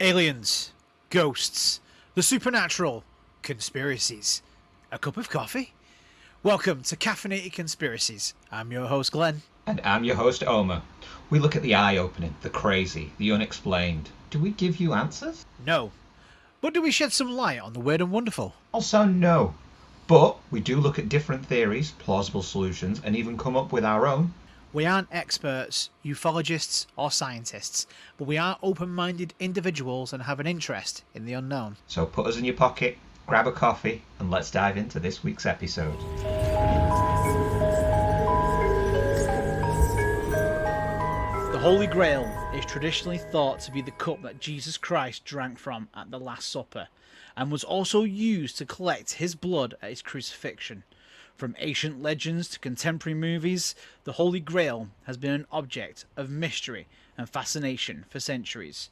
Aliens, ghosts, the supernatural, conspiracies. A cup of coffee? Welcome to Caffeinated Conspiracies. I'm your host, Glenn. And I'm your host, Omer. We look at the eye-opening, the crazy, the unexplained. Do we give you answers? No. But do we shed some light on the weird and wonderful? Also, no. But we do look at different theories, plausible solutions, and even come up with our own. We aren't experts, ufologists, or scientists, but we are open-minded individuals and have an interest in the unknown. So put us in your pocket, grab a coffee, and let's dive into this week's episode. The Holy Grail is traditionally thought to be the cup that Jesus Christ drank from at the Last Supper, and was also used to collect his blood at his crucifixion. From ancient legends to contemporary movies, the Holy Grail has been an object of mystery and fascination for centuries.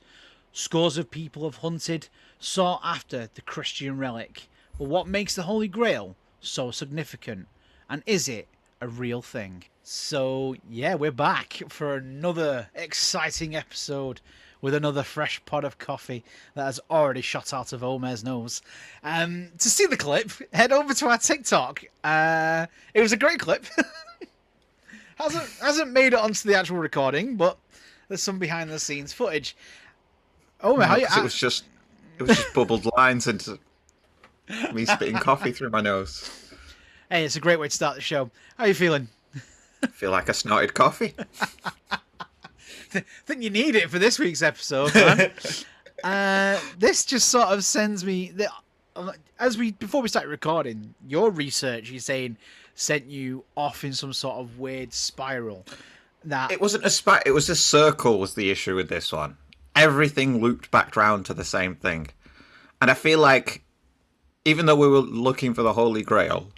Scores of people have hunted, sought after the Christian relic. But what makes the Holy Grail so significant? And is it a real thing? So, yeah, we're back for another exciting episode with another fresh pot of coffee that has already shot out of Omer's nose. To see the clip, head over to our TikTok. It was a great clip. hasn't made it onto the actual recording, but there's some behind the scenes footage. Omer, how you? It was just bubbled lines into me spitting coffee through my nose. Hey, it's a great way to start the show. How are you feeling? I feel like I snorted coffee. Think you need it for this week's episode, man. This just sort of sends me before we started recording, your research, you're saying, sent you off in some sort of weird spiral. That It wasn't it was a circle was the issue with this one. Everything looped back round to the same thing. And I feel like even though we were looking for the Holy Grail,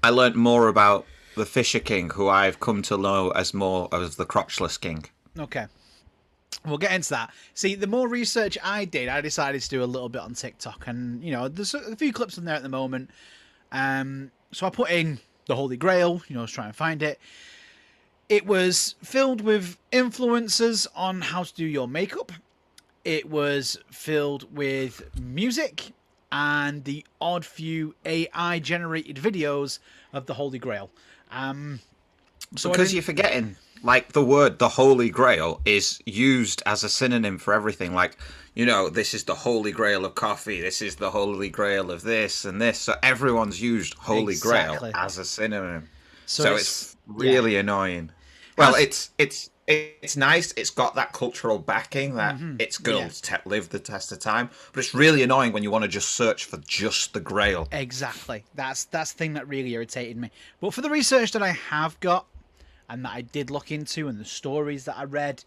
I learnt more about the Fisher King, who I've come to know as more as the Crotchless King. Okay. We'll get into that. See, the more research I did, I decided to do a little bit on TikTok. And, you know, there's a few clips on there at the moment. So I put in the Holy Grail, you know, I was trying to find it. It was filled with influences on how to do your makeup. It was filled with music and the odd few AI-generated videos of the Holy Grail. Because you're forgetting, like, the word the Holy Grail is used as a synonym for everything. Like, you know, this is the Holy Grail of coffee, this is the Holy Grail of this and this. So everyone's used Holy Grail as a synonym. So it's really annoying. Well, it's nice. It's got that cultural backing that it's going to live the test of time. But it's really annoying when you want to just search for just the Grail. Exactly. That's the thing that really irritated me. But for the research that I have got and that I did look into and the stories that I read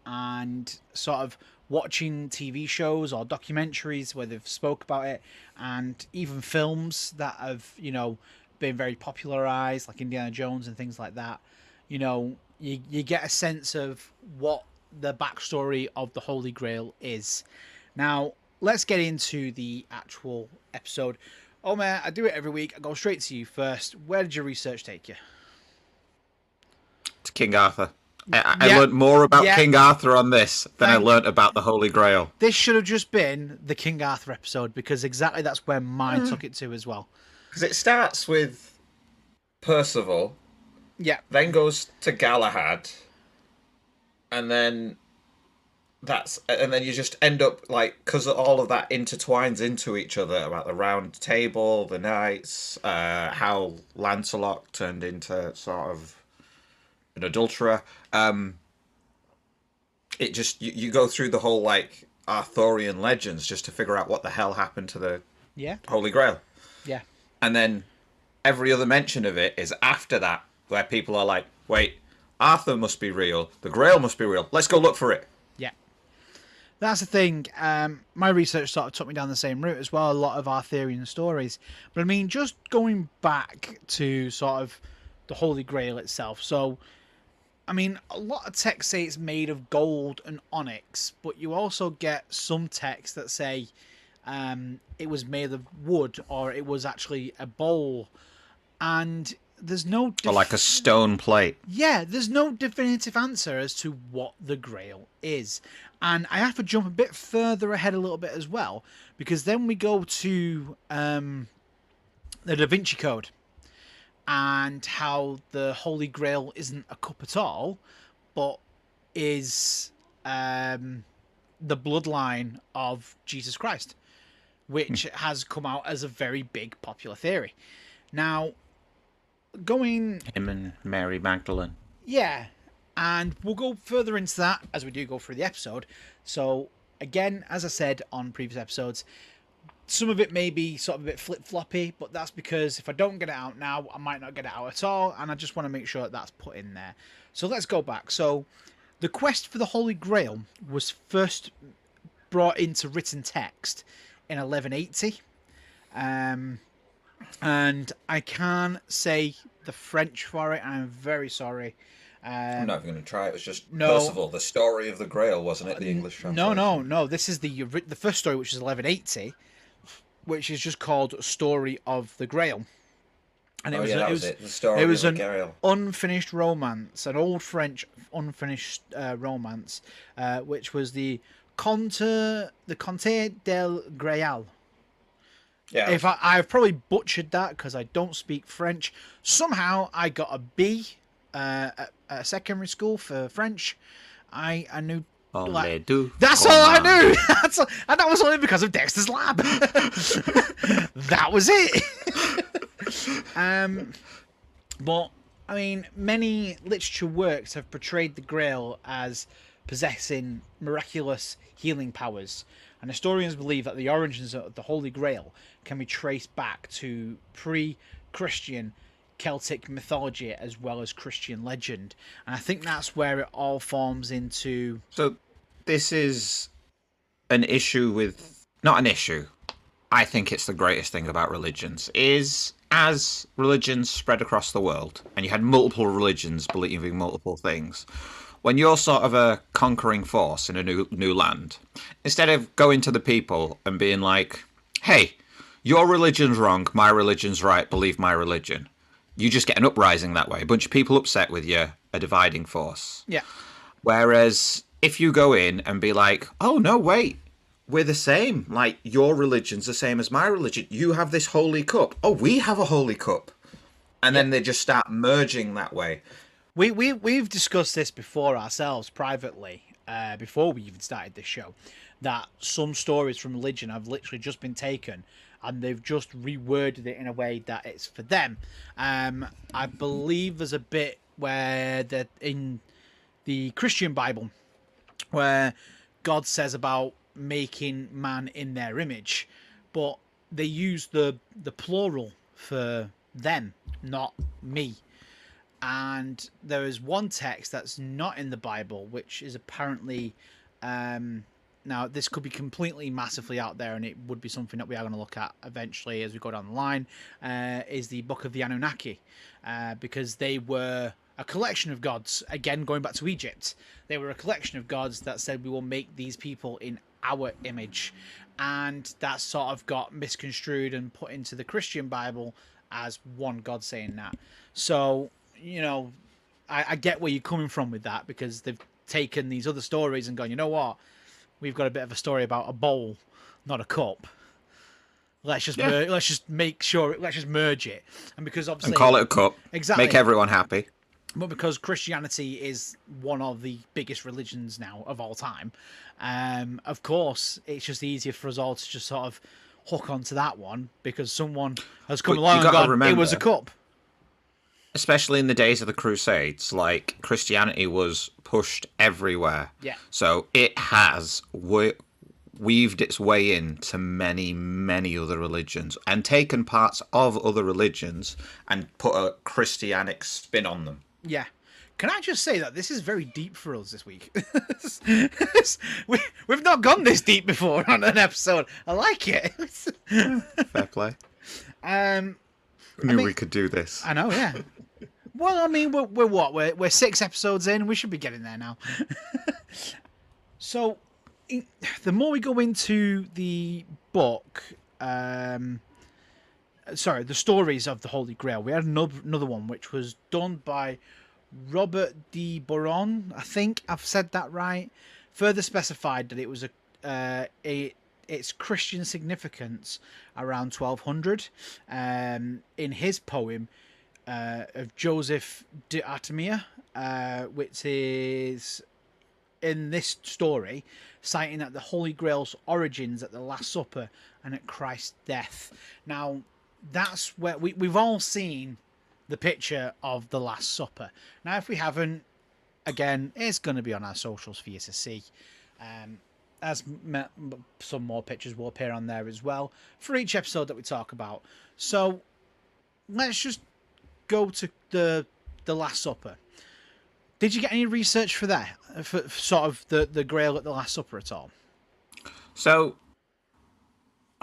and sort of watching TV shows or documentaries where they've spoke about it and even films that have, you know, been very popularized, like Indiana Jones and things like that, you know, you get a sense of what the backstory of the Holy Grail is. Now, let's get into the actual episode. Omer, I do it every week. I go straight to you first. Where did your research take you? To King Arthur. I learnt more about King Arthur on this than I learnt about the Holy Grail. This should have just been the King Arthur episode because exactly that's where mine took it to as well. Because it starts with Percival. Yeah. Then goes to Galahad, and then you just end up like, because all of that intertwines into each other about the round table, the knights, how Lancelot turned into sort of an adulterer. It just you go through the whole like Arthurian legends just to figure out what the hell happened to the Holy Grail. Yeah. And then every other mention of it is after that, where people are like, wait, Arthur must be real, the Grail must be real, let's go look for it. Yeah. That's the thing. My research sort of took me down the same route as well, a lot of Arthurian stories. But I mean, just going back to sort of the Holy Grail itself. So, I mean, a lot of texts say it's made of gold and onyx, but you also get some texts that say it was made of wood or it was actually a bowl. And there's no Or like a stone plate. there's no definitive answer as to what the Grail is. And I have to jump a bit further ahead a little bit as well, because then we go to the Da Vinci Code and how the Holy Grail isn't a cup at all, but is the bloodline of Jesus Christ, which has come out as a very big popular theory. Now, going... Him and Mary Magdalene. Yeah, and we'll go further into that as we do go through the episode. So, again, as I said on previous episodes, some of it may be sort of a bit flip-floppy, but that's because if I don't get it out now, I might not get it out at all, and I just want to make sure that that's put in there. So let's go back. So, the quest for the Holy Grail was first brought into written text in 1180. And I can't say the French for it. I'm very sorry. I'm not even going to try. It was just, No. first of all, the story of the Grail, wasn't it? The English translation. No. This is the first story, which is 1180, which is just called Story of the Grail. And That was it. The story it was of an the Grail. unfinished romance, an old French unfinished romance, which was the Conte del Grail. Yeah. If I've probably butchered that because I don't speak French. Somehow I got a B at secondary school for French. I knew. That's all I knew. And that was only because of Dexter's Lab. That was it. But I mean, many literature works have portrayed the Grail as possessing miraculous healing powers, and historians believe that the origins of the Holy Grail can be traced back to pre-Christian Celtic mythology as well as Christian legend, and I think that's where it all forms into. So this is an issue with... Not an issue. I think it's the greatest thing about religions, is as religions spread across the world, and you had multiple religions believing multiple things, when you're sort of a conquering force in a new land, instead of going to the people and being like, hey, your religion's wrong, my religion's right, believe my religion, you just get an uprising that way. A bunch of people upset with you, a dividing force. Yeah. Whereas if you go in and be like, oh, no, wait, we're the same. Like, your religion's the same as my religion. You have this holy cup. Oh, we have a holy cup. And then they just start merging that way. We've discussed this before ourselves privately, before we even started this show, that some stories from religion have literally just been taken and they've just reworded it in a way that it's for them. I believe there's a bit where that in the Christian Bible where God says about making man in their image, but they use the plural for them, not me. And there is one text that's not in the Bible, which is apparently, now this could be completely massively out there, and it would be something that we are going to look at eventually as we go down the line, is the Book of the Anunnaki, because they were a collection of gods, again going back to Egypt. They were a collection of gods that said we will make these people in our image, and that sort of got misconstrued and put into the Christian Bible as one god saying that. So, you know, I get where you're coming from with that, because they've taken these other stories and gone, you know what, we've got a bit of a story about a bowl, not a cup. Let's just let's just make sure, let's just merge it, and because obviously And call it a cup. Exactly. Make everyone happy. But because Christianity is one of the biggest religions now of all time, of course, it's just easier for us all to just sort of hook onto that one, because someone has come along and gone, it was a cup. Especially in the days of the Crusades, like, Christianity was pushed everywhere. Yeah. So it has weaved its way into many, many other religions and taken parts of other religions and put a Christianic spin on them. Yeah. Can I just say that this is very deep for us this week? We've not gone this deep before on an episode. I like it. Fair play. I knew we could do this. I know, yeah. Well, I mean, we're what? We're 6 episodes in. We should be getting there now. So, the more we go into the book, sorry, the stories of the Holy Grail. We had another one which was done by Robert de Boron. I think I've said that right. Further specified that it was its Christian significance around 1200. In his poem of Joseph de Artemia, which is in this story, citing that the Holy Grail's origins at the Last Supper and at Christ's death. Now, that's where we've all seen the picture of the Last Supper. Now, if we haven't, again, it's going to be on our socials for you to see. Some more pictures will appear on there as well for each episode that we talk about. So let's just go to the Last Supper. Did you get any research for that, for sort of the Grail at the Last Supper at all? So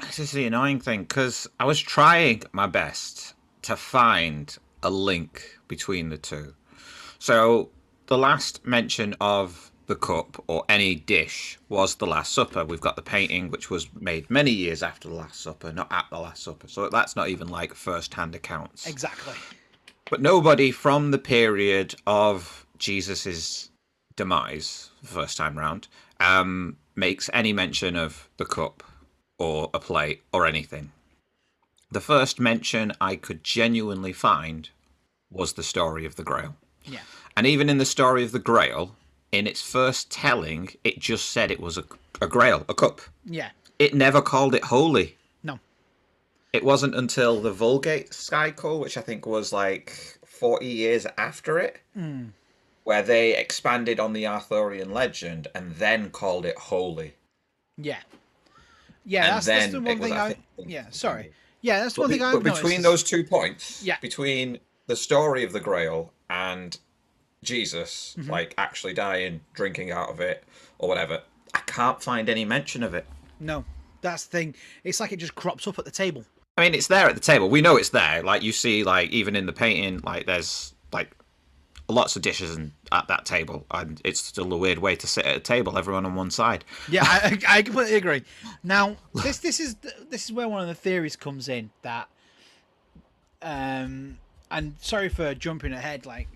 this is the annoying thing, because I was trying my best to find a link between the two. So the last mention of the cup or any dish was the Last Supper. We've got the painting, which was made many years after the Last Supper, not at the Last Supper. So that's not even like first-hand accounts. Exactly. But nobody from the period of Jesus's demise, first time round, makes any mention of the cup or a plate or anything. The first mention I could genuinely find was the story of the Grail. Yeah. And even in the story of the Grail, in its first telling, it just said it was a Grail, a cup. Yeah. It never called it holy. No. It wasn't until the Vulgate cycle, which I think was like 40 years after it, where they expanded on the Arthurian legend and then called it holy. Yeah. Yeah, And that's the then one it was, thing I I... think- Yeah, sorry. Yeah, that's one thing I've But noticed. between those 2 points, Yeah. between the story of the Grail and Jesus, like actually dying, drinking out of it, or whatever, I can't find any mention of it. No, that's the thing. It's like it just crops up at the table. I mean, it's there at the table. We know it's there. Like, you see, like, even in the painting, like, there's, like, lots of dishes at that table. And it's still a weird way to sit at a table, everyone on one side. Yeah, I completely agree. Now, this is where one of the theories comes in that, and sorry for jumping ahead, like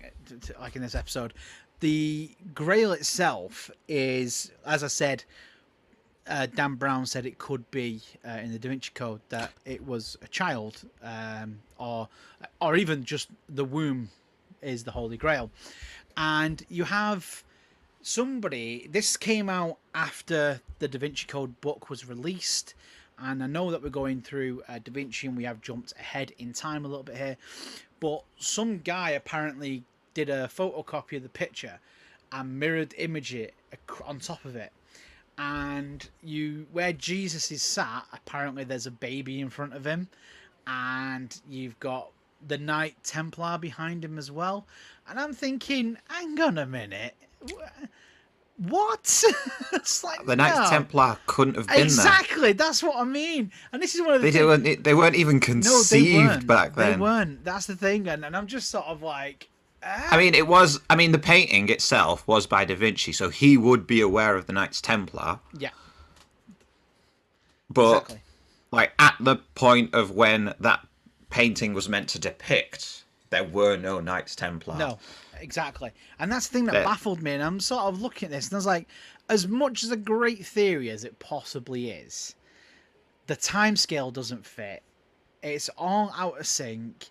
in this episode, the Grail itself is, as I said, Dan Brown said it could be in the Da Vinci Code that it was a child, or even just the womb is the Holy Grail, and you have somebody. This came out after the Da Vinci Code book was released, and I know that we're going through Da Vinci and we have jumped ahead in time a little bit here, but some guy apparently did a photocopy of the picture and mirrored image it on top of it. And where Jesus is sat, apparently there's a baby in front of him, and you've got the Knight Templar behind him as well. And I'm thinking, hang on a minute, what? It's like, The Knights Templar couldn't have been exactly. That's what I mean. And this is one of the They weren't even no, conceived back then. They weren't. That's the thing, and I'm just sort of like. I mean, the painting itself was by Da Vinci, so he would be aware of the Knights Templar. Yeah. But, Exactly. like, at the point of when that painting was meant to depict, there were no Knights Templar. No, exactly. And that's the thing that baffled me, and I'm sort of looking at this, and I was like, as much as a great theory as it possibly is, the timescale doesn't fit. It's all out of sync,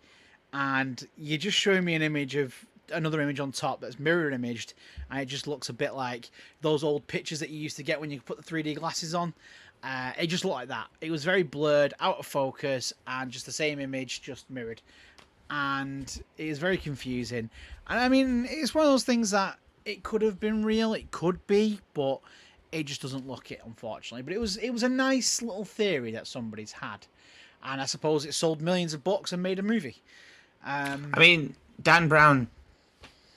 and you're just showing me another image on top that's mirror imaged, and it just looks a bit like those old pictures that you used to get when you put the 3D glasses on. It just looked like that. It was very blurred, out of focus, and just the same image, just mirrored. And it is very confusing. And I mean, it's one of those things that it could have been real, it could be, but it just doesn't look it, unfortunately. But it was a nice little theory that somebody's had, and I suppose it sold millions of books and made a movie. I mean, Dan Brown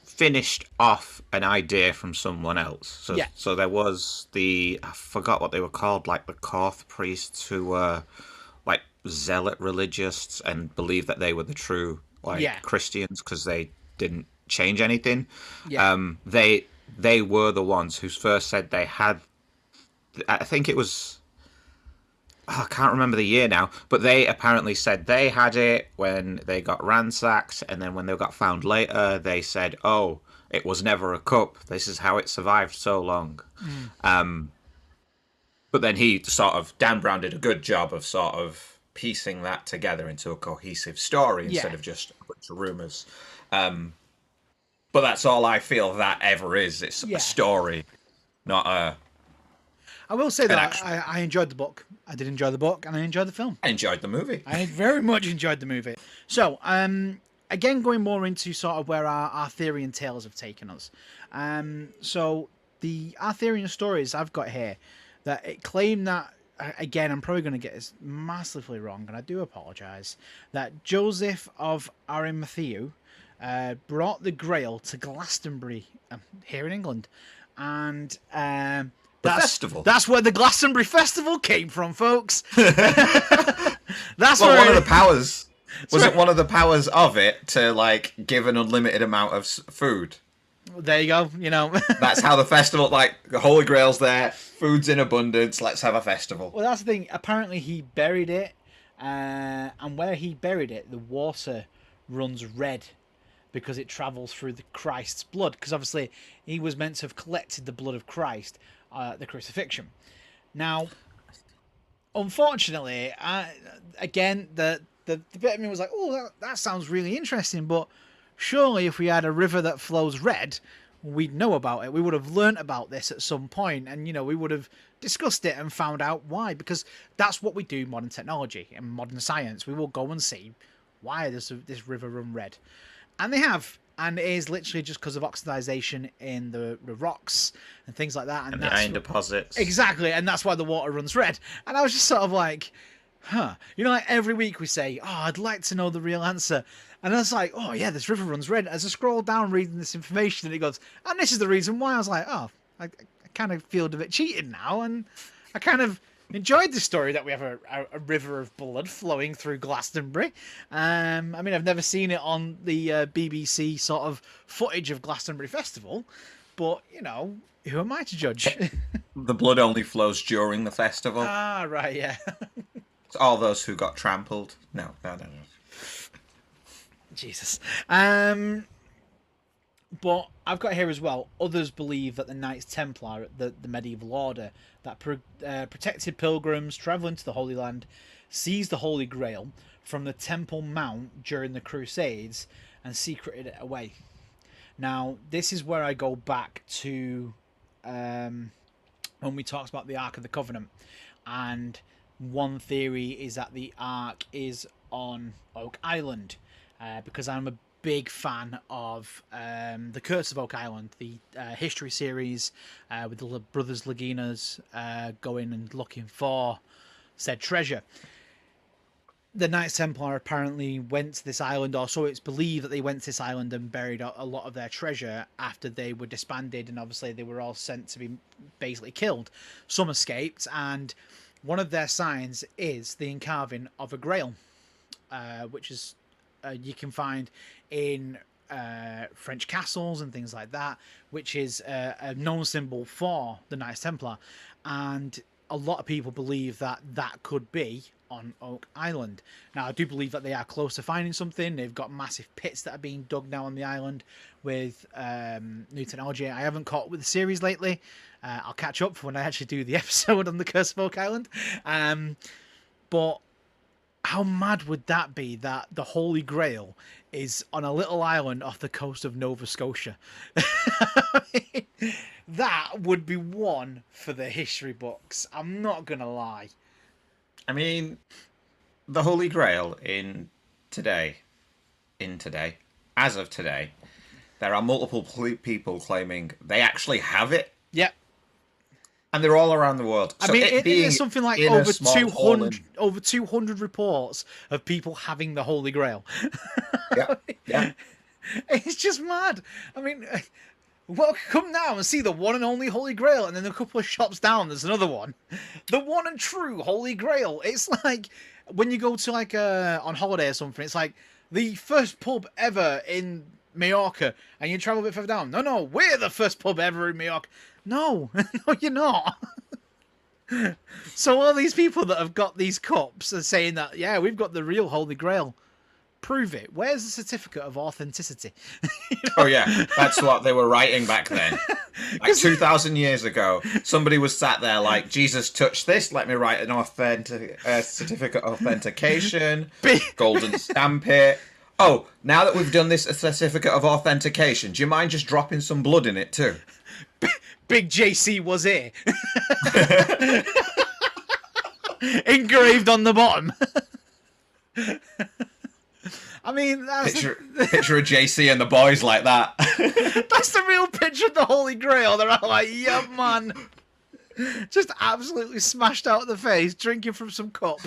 finished off an idea from someone else. So there was I forgot what they were called, like the Korth priests who were like zealot religious and believed that they were the true Christians because they didn't change anything. Yeah. They were the ones who first said they had. I think it was. I can't remember the year now, but they apparently said they had it when they got ransacked, and then when they got found later, they said, "Oh, it was never a cup. This is how it survived so long." But then Dan Brown did a good job of sort of piecing that together into a cohesive story instead of just a bunch of rumours. But that's all I feel that ever is. It's a story, not a... I will say that I enjoyed the book. I did enjoy the book, and I enjoyed the film. I enjoyed the movie. I very much enjoyed the movie. So, again, going more into sort of where our Arthurian tales have taken us. So, the Arthurian stories I've got here, that it claimed that, again, I'm probably going to get this massively wrong, and I do apologise, that Joseph of Arimathea brought the Grail to Glastonbury here in England. And... festival. That's where the Glastonbury Festival came from, folks. That's well, where one of the powers was it one of the powers of it to like give an unlimited amount of food. There you go. You know, that's how the festival. Like the Holy Grail's there, food's in abundance. Let's have a festival. Well, that's the thing. Apparently, he buried it, and where he buried it, the water runs red because it travels through the Christ's blood. Because obviously, he was meant to have collected the blood of Christ. The crucifixion. Now, unfortunately, again, the bit of me was like, oh, that sounds really interesting, but surely if we had a river that flows red, we'd know about it. We would have learnt about this at some point, and, you know, we would have discussed it and found out why, because that's what we do in modern technology and modern science. We will go and see why does this river run red. And they have. And it is literally just because of oxidization in the rocks and things like that. And the iron deposits. Exactly, and that's why the water runs red. And I was just sort of like, huh. You know, like every week we say, oh, I'd like to know the real answer. And I was like, oh, yeah, this river runs red. As I scroll down reading this information, and it goes, and this is the reason why. I was like, oh, I kind of feel a bit cheated now. And I kind of enjoyed the story that we have a river of blood flowing through Glastonbury. I mean, I've never seen it on the BBC sort of footage of Glastonbury Festival, but, you know, who am I to judge? The blood only flows during the festival. Ah, right, yeah. It's all those who got trampled. No. Jesus. But I've got here as well, others believe that the Knights Templar, the medieval order that protected pilgrims travelling to the Holy Land, seized the Holy Grail from the Temple Mount during the Crusades and secreted it away. Now, this is where I go back to when we talked about the Ark of the Covenant. And one theory is that the Ark is on Oak Island, because I'm a big fan of the Curse of Oak Island, the history series with the brothers Laginas going and looking for said treasure. The Knights Templar apparently went to this island, or so it's believed that they went to this island and buried a lot of their treasure after they were disbanded, and obviously they were all sent to be basically killed. Some escaped, and one of their signs is the encarving of a grail, which is you can find in French castles and things like that, which is a known symbol for the Knights Templar. And a lot of people believe that that could be on Oak Island. Now, I do believe that they are close to finding something. They've got massive pits that are being dug now on the island with new technology. I haven't caught up with the series lately. I'll catch up for when I actually do the episode on the Curse of Oak Island. But how mad would that be that the Holy Grail is on a little island off the coast of Nova Scotia? That would be one for the history books. I'm not going to lie. I mean, the Holy Grail as of today, there are multiple people claiming they actually have it. Yep. And they're all around the world. So I mean, it's something like over 200 reports of people having the Holy Grail. Yeah. It's just mad. I mean, well, come now and see the one and only Holy Grail, and then a couple of shops down, there's another one. The one and true Holy Grail. It's like when you go to like on holiday or something, it's like the first pub ever in Mallorca, and you travel a bit further down. No, we're the first pub ever in Mallorca. No, no, you're not. So all these people that have got these cups are saying that, yeah, we've got the real Holy Grail. Prove it. Where's the certificate of authenticity? Oh yeah, that's what they were writing back then. Like 2,000 years ago, somebody was sat there like, Jesus touched this, let me write an certificate of authentication, golden stamp it. Oh, now that we've done this certificate of authentication, do you mind just dropping some blood in it too? Big JC was here. Engraved on the bottom. I mean, that's picture of JC and the boys like that. That's the real picture of the Holy Grail. They're all like, yeah, man. Just absolutely smashed out of the face, drinking from some cup.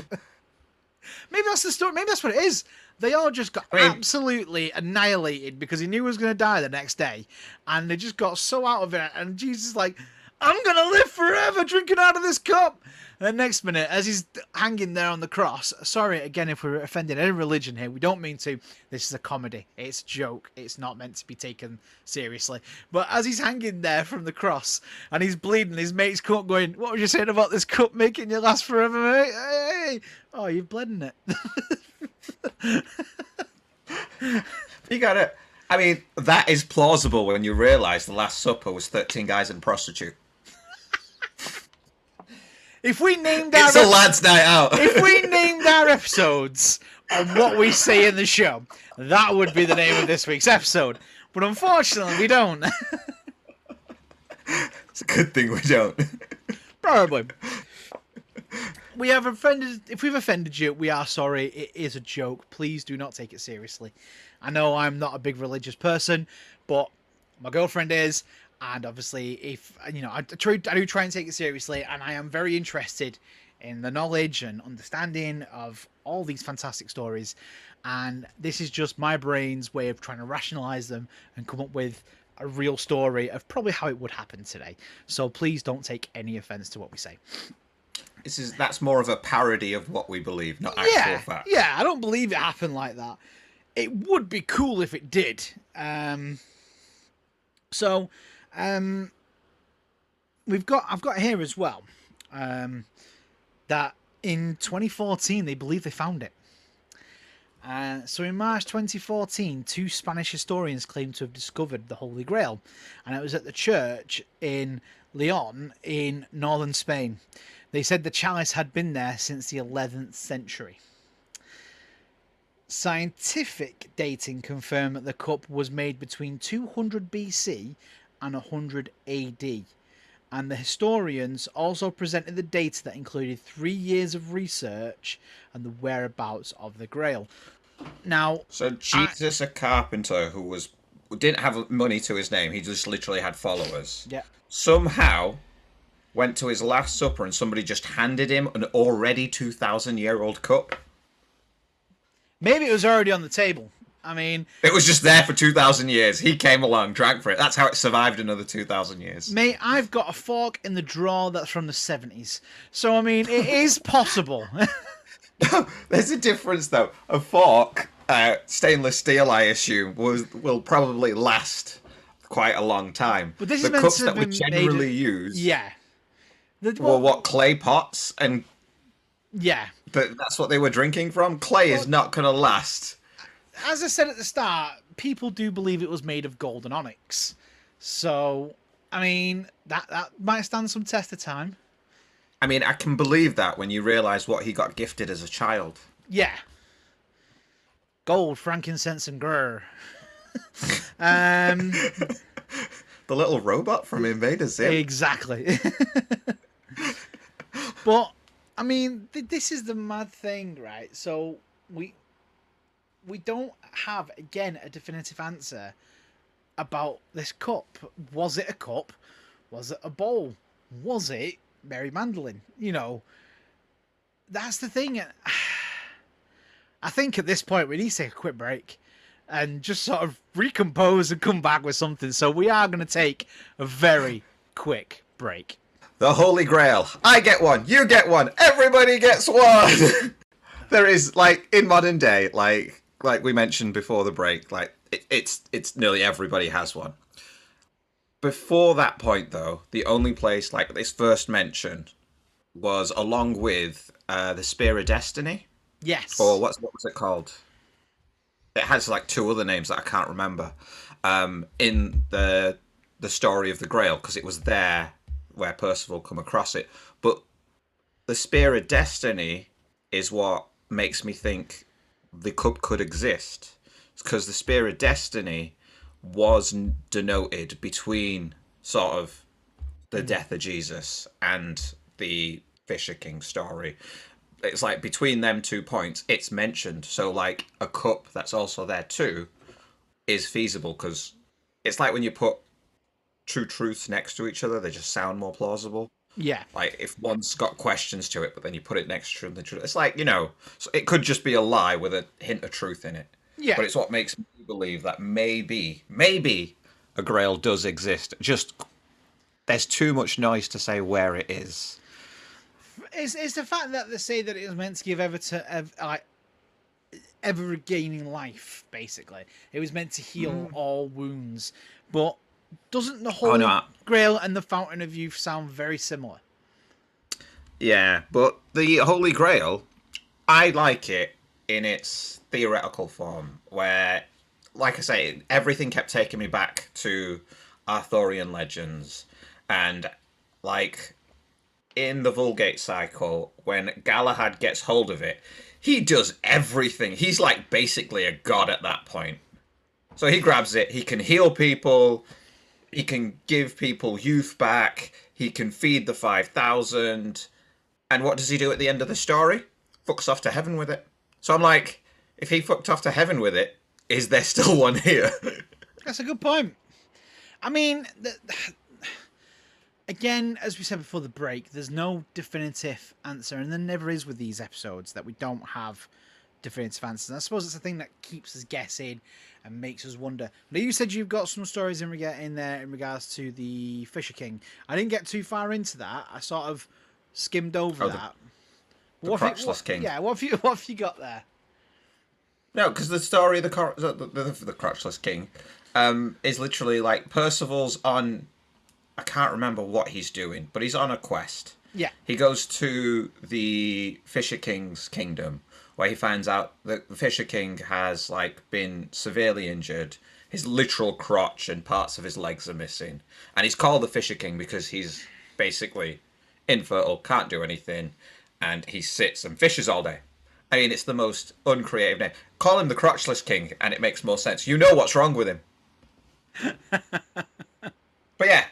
Maybe that's the story. Maybe that's what it is. They all just got absolutely annihilated because he knew he was going to die the next day. And they just got so out of it. And Jesus is like, I'm going to live forever drinking out of this cup. And the next minute, as he's hanging there on the cross, sorry again if we're offending any religion here, we don't mean to. This is a comedy. It's a joke. It's not meant to be taken seriously. But as he's hanging there from the cross and he's bleeding, his mates come up going, what was you saying about this cup making you last forever, mate? Hey! Oh, you've bled in it. You got it. I mean, that is plausible when you realise the Last Supper was 13 guys and a prostitute. If we named it's a lad's night out. If we named our episodes on what we say in the show, that would be the name of this week's episode. But unfortunately, we don't. It's a good thing we don't. Probably. We have offended. If we've offended you, we are sorry. It is a joke. Please do not take it seriously. I know I'm not a big religious person, but my girlfriend is. And obviously, if you know, I do try and take it seriously, and I am very interested in the knowledge and understanding of all these fantastic stories. And this is just my brain's way of trying to rationalize them and come up with a real story of probably how it would happen today. So please don't take any offense to what we say. That's more of a parody of what we believe, not actual fact. Yeah, I don't believe it happened like that. It would be cool if it did. I've got here as well that in 2014 they believe they found it. So in March 2014, two Spanish historians claimed to have discovered the Holy Grail, and it was at the church in Leon in northern Spain. They said the chalice had been there since the 11th century. Scientific dating confirmed that the cup was made between 200 BC and 100 AD. And the historians also presented the data that included 3 years of research and the whereabouts of the Grail. Now, so Jesus, a carpenter who didn't have money to his name, he just literally had followers. Yeah. Somehow went to his Last Supper and somebody just handed him an already 2,000-year-old cup. Maybe it was already on the table. I mean, it was just there for 2,000 years. He came along, drank for it. That's how it survived another 2,000 years. Mate, I've got a fork in the drawer that's from the 70s. So, I mean, it is possible. There's a difference, though. A fork, stainless steel, I assume, will probably last quite a long time. But this the is meant cups to that we be generally use were what, clay pots? And yeah. But that's what they were drinking from? Clay is not going to last. As I said at the start, people do believe it was made of gold and onyx. So, I mean, that might stand some test of time. I mean, I can believe that when you realise what he got gifted as a child. Yeah. Gold, frankincense, and myrrh. The little robot from Invader Zim. Exactly. But, I mean, this is the mad thing, right? So, we don't have, again, a definitive answer about this cup. Was it a cup? Was it a bowl? Was it Mary Magdalene? You know, that's the thing. I think at this point we need to take a quick break and just sort of recompose and come back with something. So we are going to take a very quick break. The Holy Grail. I get one. You get one. Everybody gets one. There is, like, in modern day, like we mentioned before the break, like it's nearly everybody has one. Before that point, though, the only place like this first mentioned was along with the Spear of Destiny, or Yes. what was it called? It has like two other names that I can't remember. In the story of the Grail, because it was there where Percival come across it. But the Spear of Destiny is what makes me think the cup could exist, because the Spear of Destiny was denoted between sort of the death of Jesus and the Fisher King story. It's like between them 2 points, it's mentioned. So like a cup that's also there too is feasible, because it's like when you put two truths next to each other, they just sound more plausible. Yeah. Like if one's got questions to it, but then you put it next to the truth, it's like, so it could just be a lie with a hint of truth in it. Yeah. But it's what makes me believe that maybe a Grail does exist. Just there's too much noise to say where it is. It's the fact that they say that it was meant to give ever regaining life. Basically, it was meant to heal all wounds. But doesn't the Holy Grail and the Fountain of Youth sound very similar? Yeah, but the Holy Grail, I like it in its theoretical form, where, like I say, everything kept taking me back to Arthurian legends, and like in the Vulgate cycle, when Galahad gets hold of it, he does everything. He's like basically a god at that point. So he grabs it, he can heal people, he can give people youth back, he can feed the 5,000. And what does he do at the end of the story? Fucks off to heaven with it. So I'm like, if he fucked off to heaven with it, is there still one here? That's a good point. I mean, again, as we said before the break, there's no definitive answer, and there never is with these episodes, that we don't have definitive answers. And I suppose it's the thing that keeps us guessing and makes us wonder. Now, you said you've got some stories in there in regards to the Fisher King. I didn't get too far into that. I sort of skimmed over that. The Crotchless King. Yeah, what have you got there? No, because the story of the Crotchless King is literally like Percival's on. I can't remember what he's doing, but he's on a quest. Yeah. He goes to the Fisher King's kingdom, where he finds out that the Fisher King has like been severely injured. His literal crotch and parts of his legs are missing, and he's called the Fisher King because he's basically infertile, can't do anything, and he sits and fishes all day. I mean, it's the most uncreative name. Call him the Crotchless King, and it makes more sense. You know what's wrong with him. But yeah,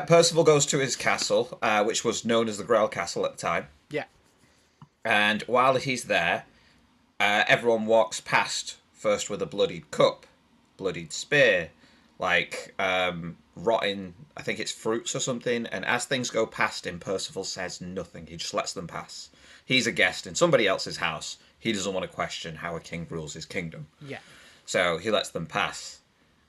Percival goes to his castle, which was known as the Grail Castle at the time. Yeah. And while he's there, everyone walks past, first with a bloodied cup, bloodied spear, like rotting, I think it's fruits or something. And as things go past him, Percival says nothing. He just lets them pass. He's a guest in somebody else's house. He doesn't want to question how a king rules his kingdom. Yeah. So he lets them pass.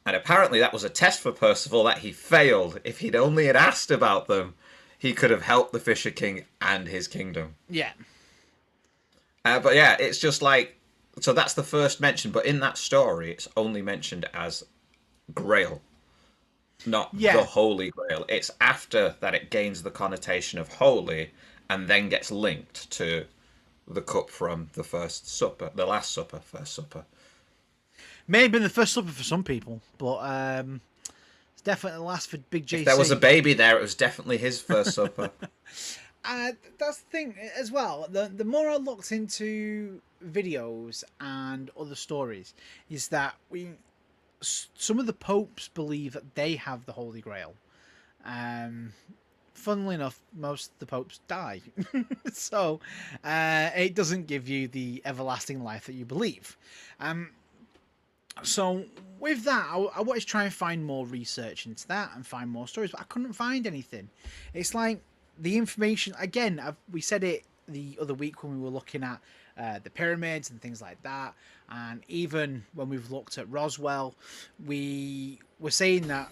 And apparently that was a test for Percival that he failed. If he'd only had asked about them, he could have helped the Fisher King and his kingdom. Yeah. But yeah, it's just like... So that's the first mention, but in that story, it's only mentioned as Grail, not the Holy Grail. It's after that it gains the connotation of holy, and then gets linked to the cup from the First Supper, the Last Supper, First Supper. May have been the First Supper for some people, but it's definitely the last for Big JC. If there was a baby there, it was definitely his First Supper. That's the thing as well. The more I looked into videos and other stories, is that some of the popes believe that they have the Holy Grail. Funnily enough, most of the popes die, so it doesn't give you the everlasting life that you believe. So with that, I wanted to try and find more research into that and find more stories, but I couldn't find anything. It's like the information, again, we said it the other week when we were looking at the pyramids and things like that, and even when we've looked at Roswell, we were saying that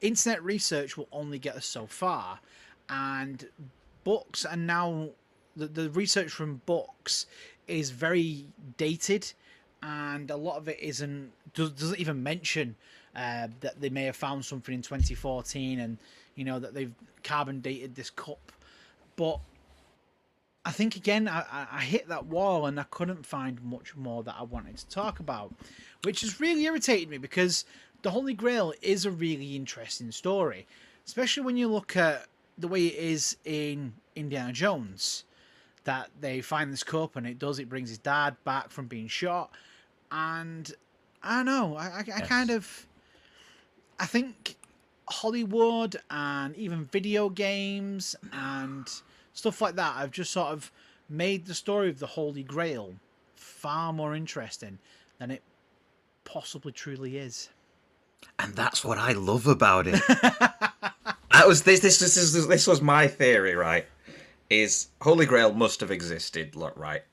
internet research will only get us so far, and books, and now the research from books is very dated, and a lot of it doesn't even mention that they may have found something in 2014, and that they've carbon dated this cup. But I think again, I hit that wall and I couldn't find much more that I wanted to talk about, which has really irritated me because the Holy Grail is a really interesting story, especially when you look at the way it is in Indiana Jones, that they find this cup and it brings his dad back from being shot, and I don't know, I kind of, I think Hollywood and even video games and stuff like that have just sort of made the story of the Holy Grail far more interesting than it possibly truly is. And that's what I love about it. That was this was my theory, right? Is Holy Grail must have existed, right?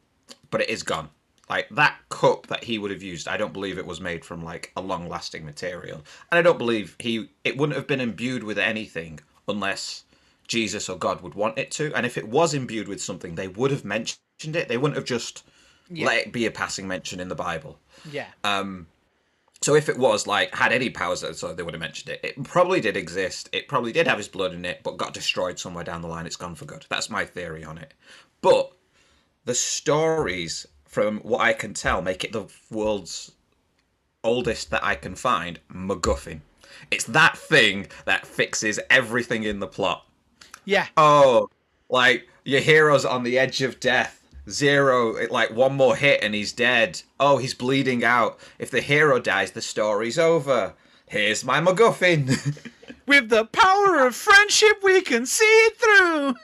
But it is gone. Like, that cup that he would have used, I don't believe it was made from like a long-lasting material, and I don't believe it wouldn't have been imbued with anything unless Jesus or God would want it to. And if it was imbued with something, they would have mentioned it. They wouldn't have just let it be a passing mention in the Bible. Yeah. So if it was like had any powers, so they would have mentioned it. It probably did exist. It probably did have his blood in it, but got destroyed somewhere down the line. It's gone for good. That's my theory on it. But the stories, from what I can tell, make it the world's oldest that I can find MacGuffin. It's that thing that fixes everything in the plot. Yeah. Oh, like your hero's on the edge of death. Zero, like one more hit and he's dead. Oh, he's bleeding out. If the hero dies, the story's over. Here's my MacGuffin. With the power of friendship, we can see it through.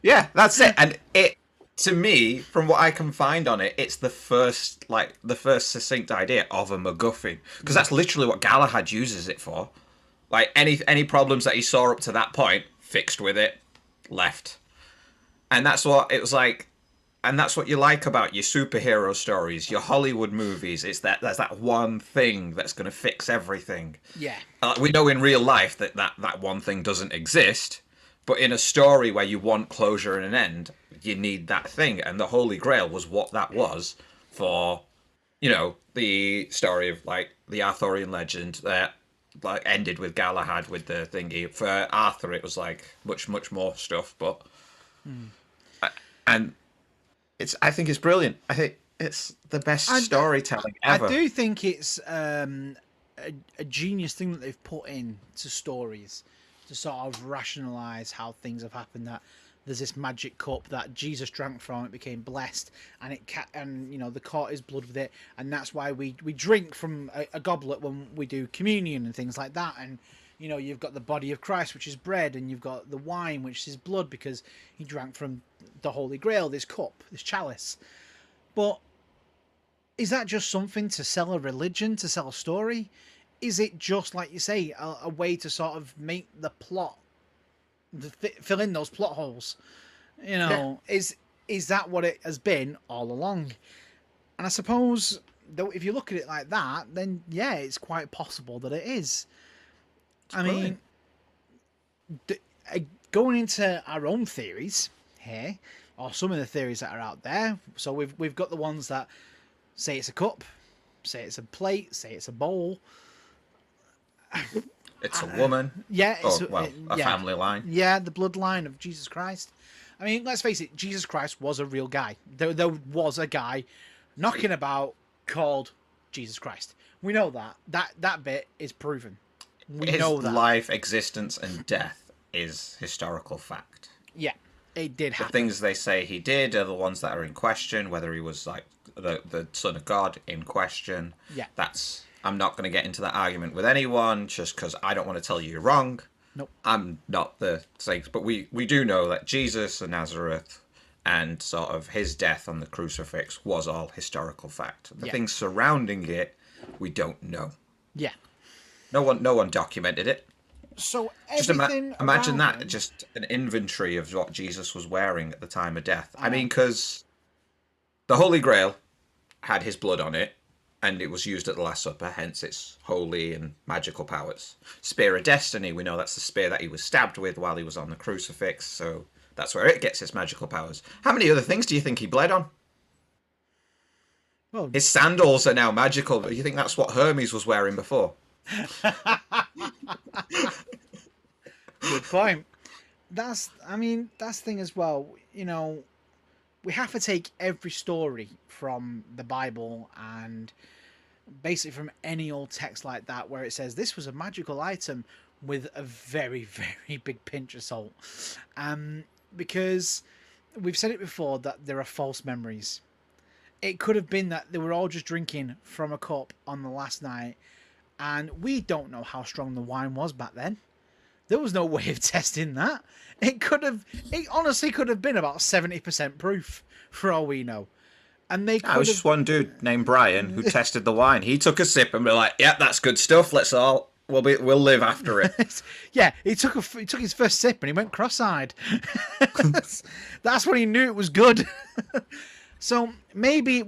Yeah, that's it. And it, to me, from what I can find on it, it's the first succinct idea of a MacGuffin, because that's literally what Galahad uses it for. Like any problems that he saw up to that point, fixed with it, left. And that's what it was like. And that's what you like about your superhero stories, your Hollywood movies. It's there's that one thing that's going to fix everything. Yeah. We know in real life that one thing doesn't exist, but in a story where you want closure and an end, you need that thing. And the Holy Grail was what that was for, the story of like the Arthurian legend that like ended with Galahad with the thingy. For Arthur, it was like much more stuff, but and. I think it's brilliant. I think it's the best storytelling ever. I do think it's a genius thing that they've put in to stories to sort of rationalize how things have happened. That there's this magic cup that Jesus drank from, it became blessed, and the caught his blood with it, and that's why we drink from a goblet when we do communion and things like that. And you've got the body of Christ, which is bread, and you've got the wine, which is blood, because he drank from the Holy Grail, this cup, this chalice. But is that just something to sell a religion, to sell a story? Is it just, like you say, a way to sort of make the plot, fill in those plot holes? Is that what it has been all along? And I suppose, though, if you look at it like that, then yeah, it's quite possible that it is. I mean, going into our own theories here, or some of the theories that are out there. So we've got the ones that say it's a cup, say it's a plate, say it's a bowl. It's a woman. Yeah. It's a family line. Yeah, the bloodline of Jesus Christ. I mean, let's face it, Jesus Christ was a real guy. There was a guy knocking about called Jesus Christ. We know that. That bit is proven. His life, existence, and death is historical fact. Yeah, it did happen. The things they say he did are the ones that are in question, whether he was like the son of God in question. Yeah. I'm not going to get into that argument with anyone just because I don't want to tell you you're wrong. Nope. I'm not the saint, but we do know that Jesus of Nazareth and sort of his death on the crucifix was all historical fact. The things surrounding it, we don't know. Yeah. No one documented it. So just imagine that, him... just an inventory of what Jesus was wearing at the time of death. I mean, because the Holy Grail had his blood on it, and it was used at the Last Supper, hence its holy and magical powers. Spear of Destiny, we know that's the spear that he was stabbed with while he was on the crucifix, so that's where it gets its magical powers. How many other things do you think he bled on? Well, his sandals are now magical, but you think that's what Hermes was wearing before? Good point. That's the thing as well. we have to take every story from the Bible and basically from any old text like that where it says this was a magical item with a very, very big pinch of salt. Because we've said it before that there are false memories. It could have been that they were all just drinking from a cup on the last night, and we don't know how strong the wine was back then. There was no way of testing that. It honestly could have been about 70% proof for all we know. And they could I was just one dude named Brian who tested the wine. He took a sip and we're like, "Yeah, that's good stuff. We'll live after it." Yeah, he took his first sip and he went cross-eyed. That's when he knew it was good. So maybe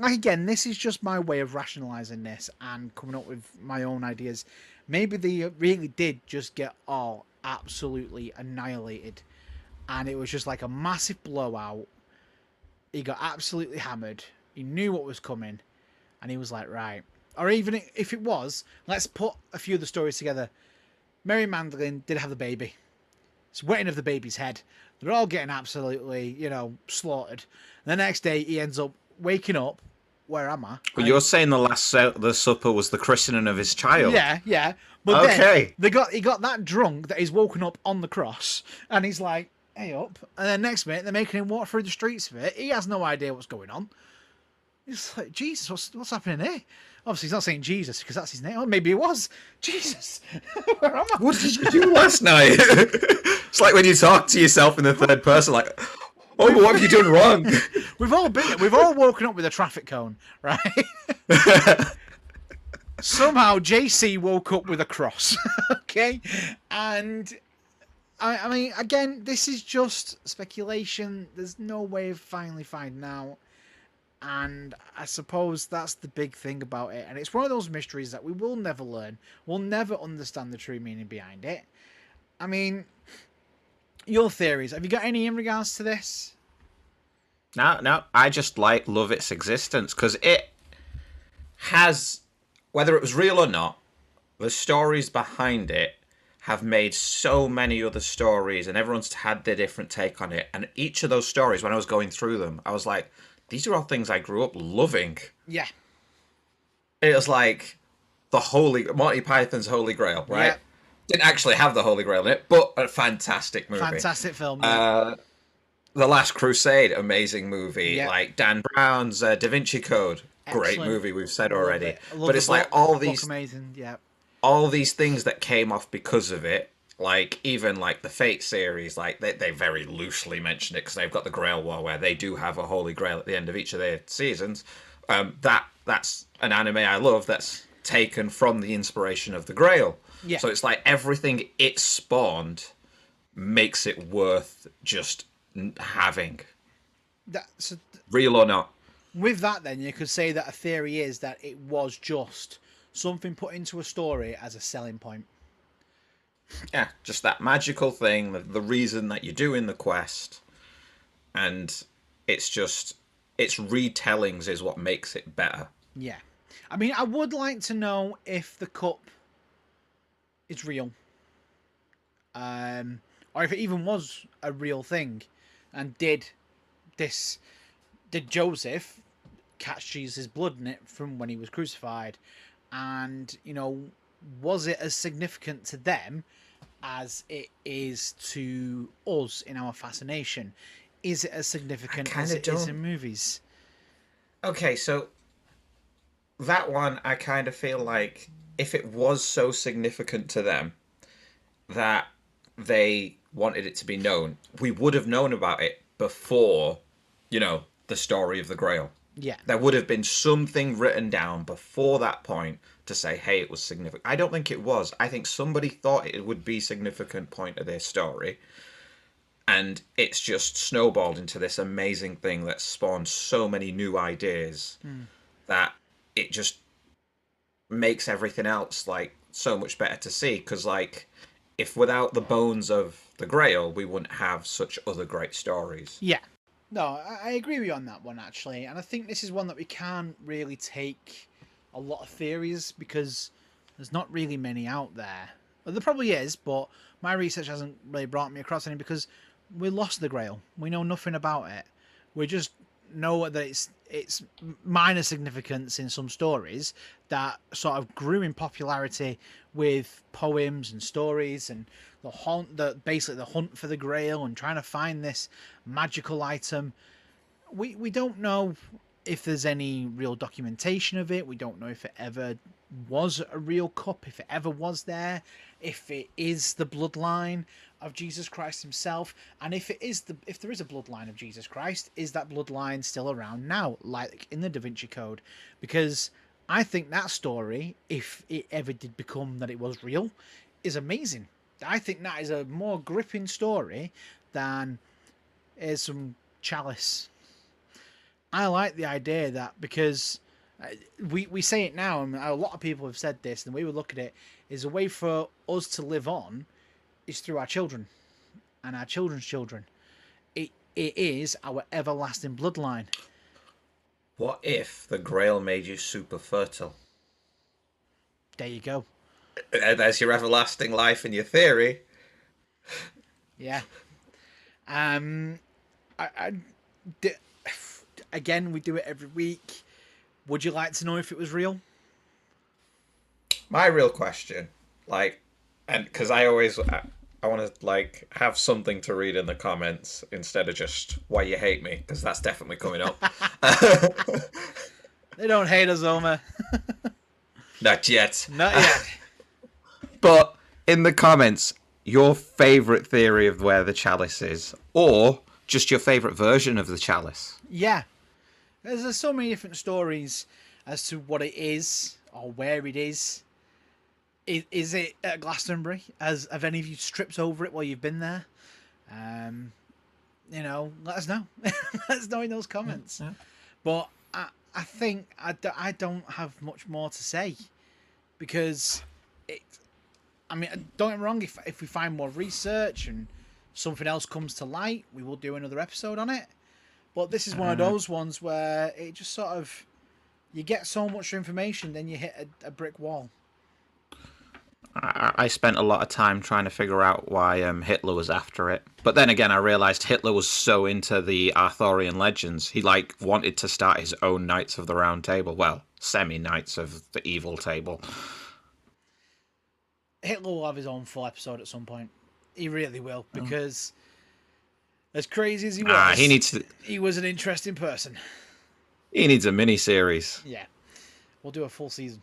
again, this is just my way of rationalizing this and coming up with my own ideas. Maybe they really did just get all absolutely annihilated, and it was just like a massive blowout. He got absolutely hammered. He knew what was coming, and he was like, right. Or even if it was, let's put a few of the stories together. Mary Magdalene did have the baby. It's wetting of the baby's head. They're all getting absolutely, slaughtered. And the next day, he ends up waking up. Where am I? Well, you're saying the supper was the christening of his child. Yeah. But okay. Then he got that drunk that he's woken up on the cross, and he's like, hey up. And then next minute, they're making him walk through the streets of it. He has no idea what's going on. He's like, Jesus, what's happening here? Obviously, he's not saying Jesus because that's his name. Oh, maybe it was. Jesus, where am I? What did you do last night? It's like when you talk to yourself in the third person, like, oh, what have you done wrong? We've all woken up with a traffic cone, right? Somehow JC woke up with a cross, okay? And I mean, again, this is just speculation. There's no way of finally finding out. And I suppose that's the big thing about it. And it's one of those mysteries that we will never learn. We'll never understand the true meaning behind it. I mean, your theories. Have you got any in regards to this? No. I just love its existence because it has, whether it was real or not, the stories behind it have made so many other stories, and everyone's had their different take on it. And each of those stories, when I was going through them, I was like, these are all things I grew up loving. Yeah. It was like Monty Python's Holy Grail, right? Yeah. Didn't actually have the Holy Grail in it, but a fantastic movie. Fantastic film. The Last Crusade, amazing movie. Yep. Like Dan Brown's Da Vinci Code, great movie. We've said already. But it's like all these amazing. Yeah. All these things that came off because of it. Like, even like the Fate series, like they very loosely mention it because they've got the Grail War where they do have a Holy Grail at the end of each of their seasons. That's an anime I love that's taken from the inspiration of the Grail. Yeah. So it's like everything it spawned makes it worth just having. Real or not. With that, then, you could say that a theory is that it was just something put into a story as a selling point. Yeah, just that magical thing, the reason that you're doing the quest, and its retellings is what makes it better. Yeah. I mean, I would like to know if the cup is real. Or if it even was a real thing. And did Joseph catch Jesus' blood in it from when he was crucified? And, was it as significant to them as it is to us in our fascination? Is it as significant as it is in movies? Okay, so that one, I kind of feel like if it was so significant to them that they wanted it to be known, we would have known about it before, the story of the Grail. Yeah. There would have been something written down before that point to say, hey, it was significant. I don't think it was. I think somebody thought it would be a significant point of their story. And it's just snowballed into this amazing thing that spawned so many new ideas that it just makes everything else, so much better to see. Because, if without the bones of the Grail, we wouldn't have such other great stories. Yeah. No, I agree with you on that one, actually. And I think this is one that we can't really take a lot of theories because there's not really many out there. Well, there probably is, but my research hasn't really brought me across any because we lost the Grail. We know nothing about it. We just know that it's minor significance in some stories that sort of grew in popularity with poems and stories and basically the hunt for the Grail and trying to find this magical item. We don't know if there's any real documentation of it. We don't know if it ever was a real cup, if it ever was there, if it is the bloodline of Jesus Christ himself, and if there is a bloodline of Jesus Christ, is that bloodline still around now, like in the Da Vinci Code? Because I think that story, if it ever did become that it was real, is amazing. I think that is a more gripping story than here's some chalice. I like the idea that, because we say it now, and a lot of people have said this, and the way we look at it is a way for us to live on is through our children and our children's children. It is our everlasting bloodline. What if the Grail made you super fertile? There you go. There's your everlasting life in your theory. Yeah. Again, we do it every week. Would you like to know if it was real? My real question, and because I want to have something to read in the comments instead of just why you hate me, because that's definitely coming up. They don't hate us, Homer. Not yet. Not yet. But in the comments, your favourite theory of where the chalice is, or just your favourite version of the chalice. Yeah. There's so many different stories as to what it is or where it is. Is it at Glastonbury? Have any of you tripped over it while you've been there? Let us know. Let us know in those comments. Yeah. But I think I don't have much more to say, because don't get me wrong, if we find more research and something else comes to light, we will do another episode on it. But this is one of those ones where it just sort of, you get so much information, then you hit a brick wall. I spent a lot of time trying to figure out why Hitler was after it. But then again, I realised Hitler was so into the Arthurian legends, he wanted to start his own Knights of the Round Table. Well, semi-Knights of the Evil Table. Hitler will have his own full episode at some point. He really will, because as crazy as he was, he was an interesting person. He needs a mini-series. Yeah. We'll do a full season.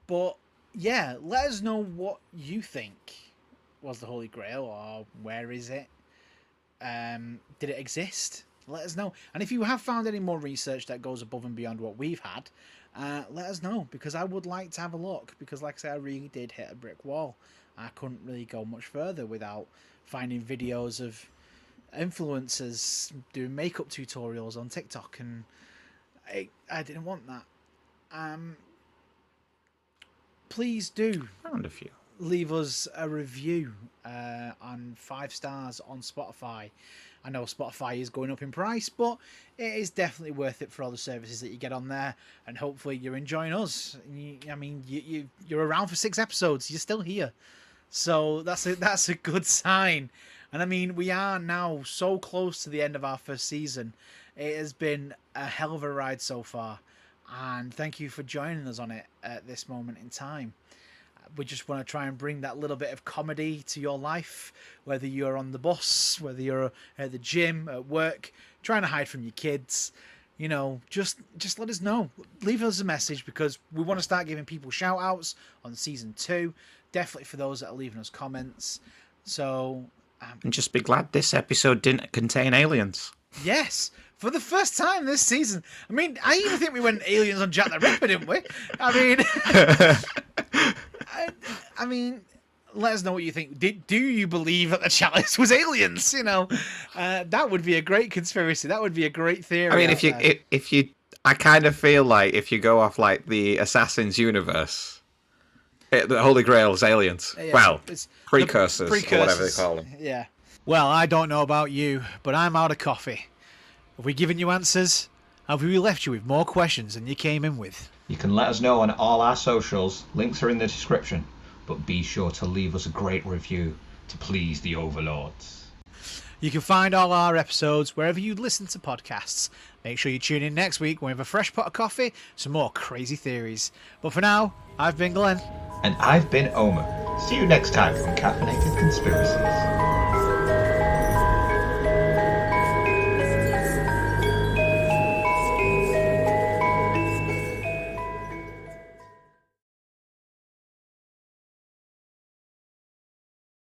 But yeah, let us know what you think was the Holy Grail, or where is it? Did it exist? Let us know. And if you have found any more research that goes above and beyond what we've had, let us know, because I would like to have a look. Because like I said, I really did hit a brick wall. I couldn't really go much further without finding videos of influencers doing makeup tutorials on TikTok, and I didn't want that. Please do found a few. Leave us a review on 5 stars on Spotify. I know Spotify is going up in price, but it is definitely worth it for all the services that you get on there, and hopefully you're enjoying us. You're around for 6 episodes. You're still here, so that's a good sign. And I mean, we are now so close to the end of our first season. It has been a hell of a ride so far, and thank you for joining us on it at this moment in time. We just want to try and bring that little bit of comedy to your life, whether you're on the bus, whether you're at the gym, at work, trying to hide from your kids. Just let us know. Leave us a message, because we want to start giving people shout outs on season 2, definitely for those that are leaving us comments. So and just be glad this episode didn't contain aliens. Yes, for the first time this season. I mean, I even think we went aliens on Jack the Ripper, didn't we? I mean, let us know what you think. Do you believe that the chalice was aliens? That would be a great conspiracy. That would be a great theory. I mean, if you, I kind of feel like if you go off like the Assassin's universe, the Holy Grail is aliens. Yeah, well, it's precursors, or whatever they call them. Yeah. Well, I don't know about you, but I'm out of coffee. Have we given you answers? Have we left you with more questions than you came in with? You can let us know on all our socials. Links are in the description. But be sure to leave us a great review to please the overlords. You can find all our episodes wherever you listen to podcasts. Make sure you tune in next week when we have a fresh pot of coffee, some more crazy theories. But for now, I've been Glenn. And I've been Omer. See you next time on Caffeinated Conspiracies.